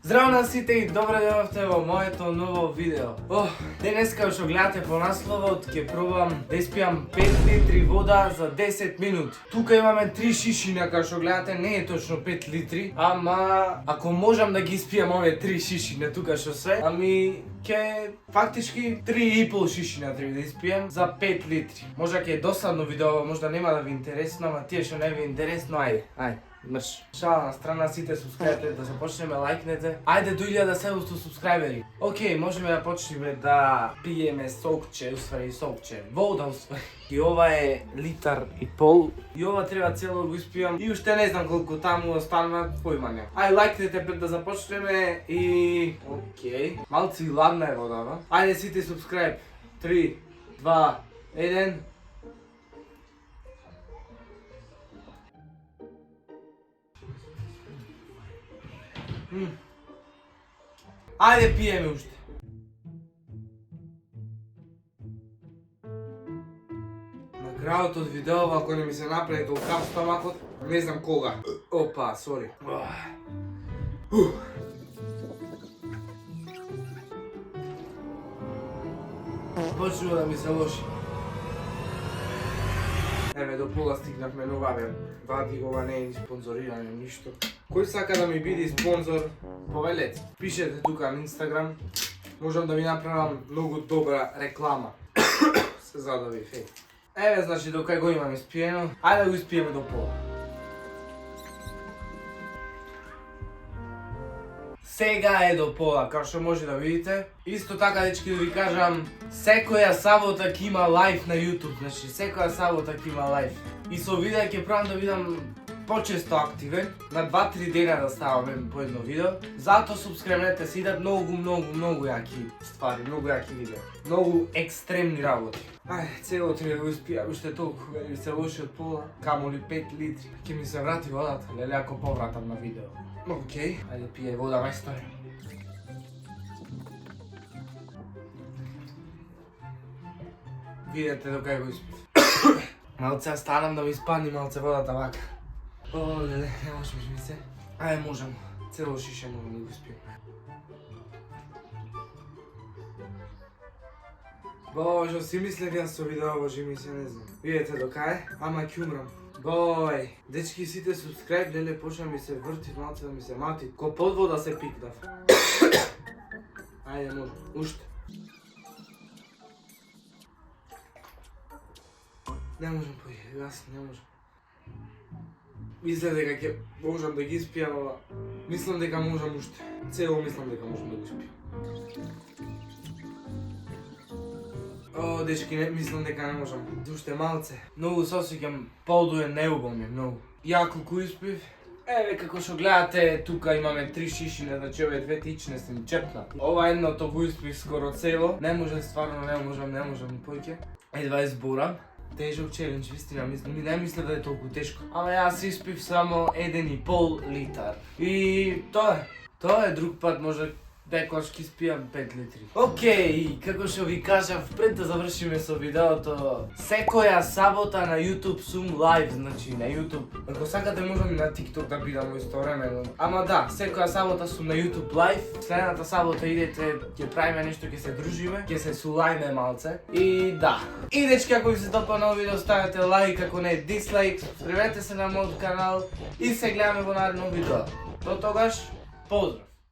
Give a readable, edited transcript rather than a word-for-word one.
Здраво на сите и добре дојавте во моето ново видео. Денеска што гледате по насловот ќе пробам да испијам 5 литри вода за 10 минути. Тука имаме 3 шишина, како што гледате, не е точно 5 литри, ама ако можам да ги испијам овие 3 шишина тука што се, ами ќе фактички 3,5 шишина треба да испијам за 5 литри. Можда ќе е досадно видео, можда нема да ви интересно, ама тие што не ви интересно, ајде. Мрш. Шала на страна, сите субскрајбите, да започнеме, лајкнете. Ајде до 1700 субскрајбери. Океј, можеме да почнеме да пиеме сокче, усвари сокче, вода усвари. И ова е литар и пол. И ова треба цело го испијам. И уште не знам колку таму останува, појма нема. Ајде лајкнете пред да започнеме и... Океј. Малци ладна е водава. Ајде сите субскрајб. 3, 2, 1... Ајде пиеме уште. На крајот од видео, ако не ми се направи толкав стомакот, не знам кога. Опа, сори. Почнува да ми се лоши. Еве, до пола стигнавме, но вабе, вади ова не е ни спонзориране, ништо. Кој сака да ми биде спонзор, повелете. Пишете тука на Инстаграм, можам да ви направам многу добра реклама. Се задавив, еј. Еве, значи, докај го имам испиено, ајде да го испиеме до пола. Сега е до пола, како што може да видите. Исто така, дечки, да ви кажам, секоја сабота ќе има лайв на YouTube, значи секоја сабота ќе има лайв. И со видео ќе пробам да видам почесто активен, на 2-3 дена да ставаме по едно видео. Затоа субскрибнете се, идат многу јаки ствари, многу јаки видео. Многу екстремни работи. Ајде, цело треба да го испијам, уште толку, вели се лоши од пола, камоли 5 литри. Ќе ми се врати водата, леле ако повратам на видео. Океј, ајде пијај вода, мајсторе. Видете докај го испив. Малце станам да ми испадни малце водата вака. О, леле, не можеш ми се. Ајде, можам. Цело шише можам да го испијам. Боже, си мислев јас со видео, боже ми се, не знам. Видете докај, ама ќе умрам. Бој, дечки сите субскрајб, леле, почна ми се врти малце да ми се мати. Ко под вода се пикнав. Ајде, можам. Уште. Не можам поје, јас не можам. Мислам дека ќе можам да ги испијам, ама мислам дека можам уште. Цело мислам дека можам да го испијам. О, дечки, не мислам дека не можам. Уште малце. Многу се осеќам подуен неубаво ми, многу. Јако ко испив. Еве како што гледате, тука имаме 3 шишина, значи овие две тичне се ми чепна. Ова едното го испив скоро цело. Не може, стварно не можам ни појќе. Едва изборам. Тежок челендж, вистина, не мисля да е толку тешко. Ама јас испив само 1,5 литар. И тоа е друг пат, може некојаш ќе испијам 5 литри. Океј, како што ви кажав, пред да завршиме со видеото, секоја сабота на YouTube сум лайв, значи на YouTube. Ако сакате можам и на TikTok да бидам во исто време. Ама да, секоја сабота сум на YouTube лайв. Следната сабота идете, ќе правиме нешто, ќе се дружиме, ќе се сулајме малце. И да. И дечки, ако ви се допадна видео, ставете лайк, ако не дислайк, субскрибете се на мојот канал и се гледаме во наредно видео. До тогаш, поздрав!